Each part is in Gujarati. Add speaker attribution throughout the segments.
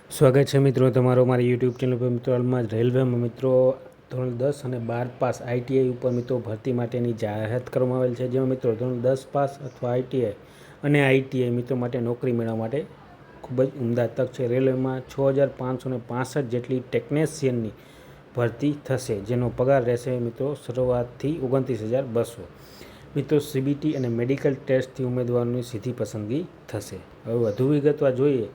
Speaker 1: સ્વાગત છે મિત્રો તમારો મારી યુટ્યુબ ચેનલ પર મિત્રો. હાલમાં જ રેલવેમાં મિત્રો ધોરણ 10 અને 12 પાસ આઈટીઆઈ ઉપર મિત્રો ભરતી માટેની જાહેરાત કરવામાં આવેલ છે, જેમાં મિત્રો ધોરણ 10 પાસ અથવા આઈટીઆઈ અને આઈટીઆઈ મિત્રો માટે નોકરી મેળવવા માટે ખૂબ જ ઉમદા તક છે. રેલવેમાં 6565 જેટલી ટેકનિશિયનની ભરતી થશે, જેનો પગાર રહેશે મિત્રો શરૂઆતથી 29,200. મિત્રો સીબીટી અને મેડિકલ ટેસ્ટથી ઉમેદવારોની સીધી પસંદગી થશે. હવે વધુ વિગતવાર જોઈએ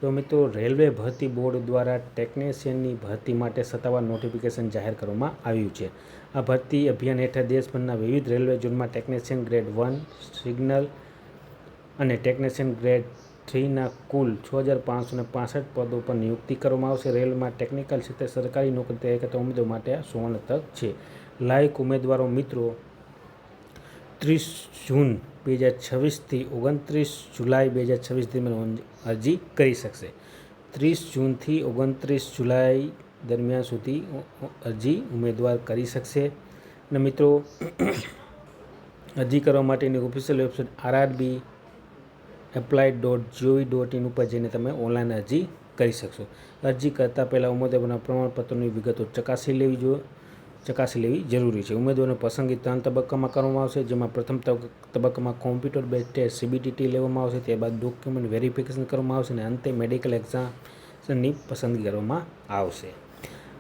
Speaker 1: તો મિત્રો રેલવે ભરતી બોર્ડ દ્વારા ટેકનિશિયનની ભરતી માટે સત્તાવાર નોટિફિકેશન જાહેર કરવામાં આવ્યું છે. આ ભરતી અભિયાન હેઠળ દેશભરના વિવિધ રેલવે ઝોનમાં ટેકનિશિયન ગ્રેડ 1 સિગ્નલ અને ટેકનિશિયન ગ્રેડ 3ના કુલ 6565 પદો પર નિયુક્તિ કરવામાં આવશે. રેલવેમાં ટેકનિકલ ક્ષેત્રે સરકારી નોકરી તૈયાર કરતા ઉમેદવારો માટે આ સુવર્ણ તક છે. લાયક ઉમેદવારો મિત્રો 30 જૂન 2026થી 29 જુલાઈ 2026 દરમિયાન અરજી કરી શકશે. 30 જૂનથી 29 જુલાઈ દરમિયાન સુધી અરજી ઉમેદવાર કરી શકશે. અને મિત્રો અરજી કરવા માટેની ઓફિશિયલ વેબસાઇટ RRB apply.gov.in ઉપર જઈને તમે ઓનલાઈન અરજી કરી શકશો. અરજી કરતાં પહેલાં ઉમેદવારોના પ્રમાણપત્રોની વિગતો ચકાસી લેવી જરૂરી છે. ઉમેદવારોની પસંદગી 3 તબક્કામાં કરવામાં આવશે, જેમાં પ્રથમ તબક્કામાં કોમ્પ્યુટર બેઝ ટેસ્ટ CBTT લેવામાં આવશે, ત્યારબાદ ડોક્યુમેન્ટ વેરિફિકેશન કરવામાં આવશે અને અંતે મેડિકલ એક્ઝામની પસંદગી કરવામાં આવશે.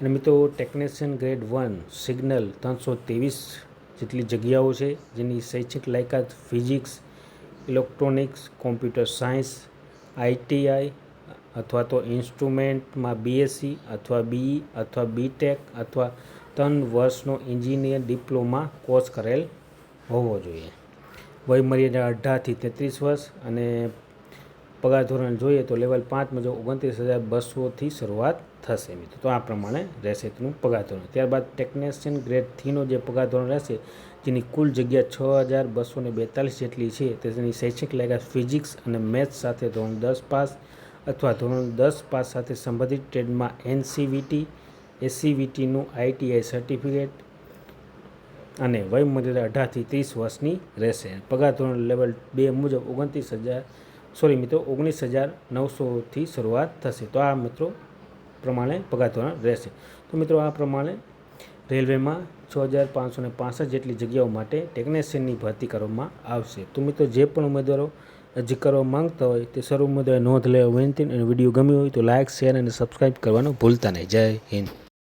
Speaker 1: અને મિત્રો ટેકનિશિયન ગ્રેડ 1 સિગ્નલ 323 જેટલી જગ્યાઓ છે, જેની શૈક્ષણિક લાયકાત physics, electronics, computer science, ITI અથવા તો ઇન્સ્ટ્રુમેન્ટમાં BSc અથવા BE અથવા BTech અથવા 3 વર્ષનો એન્જિનિયર ડિપ્લોમા કોર્સ કરેલ હોવો જોઈએ. વયમર્યાદા 18થી 33 વર્ષ અને પગાર ધોરણ જોઈએ તો લેવલ 5 મુજબ 29,200થી શરૂઆત થશે મિત્રો. તો આ પ્રમાણે રહેશે તેનું પગાર ધોરણ. ત્યારબાદ ટેકનિશિયન ગ્રેડ 3નો જે પગાર ધોરણ રહેશે, જેની કુલ જગ્યા 6,242 જેટલી છે, તેની શૈક્ષણિક લાયકાત ફિઝિક્સ અને મેથ્સ સાથે ધોરણ 10 પાસ અથવા ધોરણ 10 પાસ સાથે સંબંધિત ટ્રેડમાં NCVT SCVTનું ITI સર્ટિફિકેટ અને વયમર્યાદા 18થી 30 વર્ષની રહેશે. પગાર ધોરણ લેવલ 2 મુજબ 19,900થી શરૂઆત થશે. તો આ મિત્રો પ્રમાણે પગાર ધોરણ રહેશે. તો મિત્રો આ પ્રમાણે રેલવેમાં 6565 જેટલી જગ્યાઓ માટે ટેકનિશિયનની ભરતી કરવામાં આવશે. તો મિત્રો જે પણ ઉમેદવારો અરજી કરવા માંગતા હોય તે સર્વ ઉમેદવારોએ નોંધ લેવા વિનંતી. અને વિડીયો ગમ્યો હોય તો લાઇક, શેર અને સબસ્ક્રાઈબ કરવાનું ભૂલતા નહીં. જય હિન્દ.